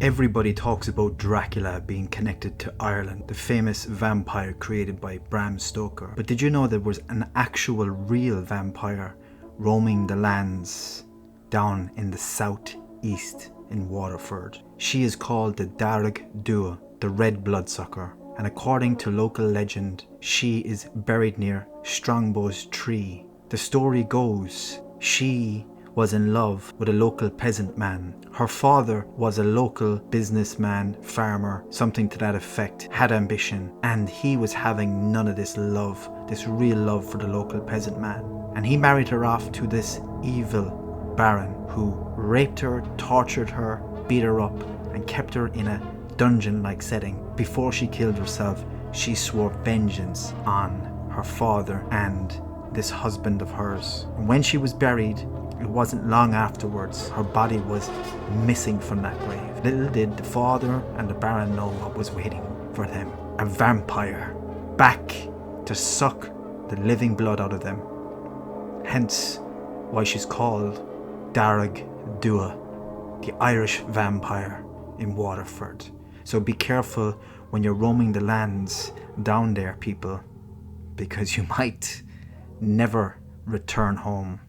Everybody talks about Dracula being connected to Ireland, the famous vampire created by Bram Stoker. But did you know there was an actual real vampire roaming the lands down in the southeast in Waterford? She is called the DEARG Dua, the red bloodsucker. And according to local legend, she is buried near Strongbow's Tree. The story goes, she was in love with a local peasant man. Her father was a local businessman, farmer, something to that effect, had ambition, and he was having none of this love, this real love for the local peasant man. And he married her off to this evil baron who raped her, tortured her, beat her up, and kept her in a dungeon-like setting. Before she killed herself, she swore vengeance on her father and this husband of hers. And when she was buried, it wasn't long afterwards, her body was missing from that grave. Little did the father and the baron know what was waiting for them. A vampire, back to suck the living blood out of them. Hence why she's called DEARG Dua, the Irish vampire in Waterford. So be careful when you're roaming the lands down there, people, because you might never return home.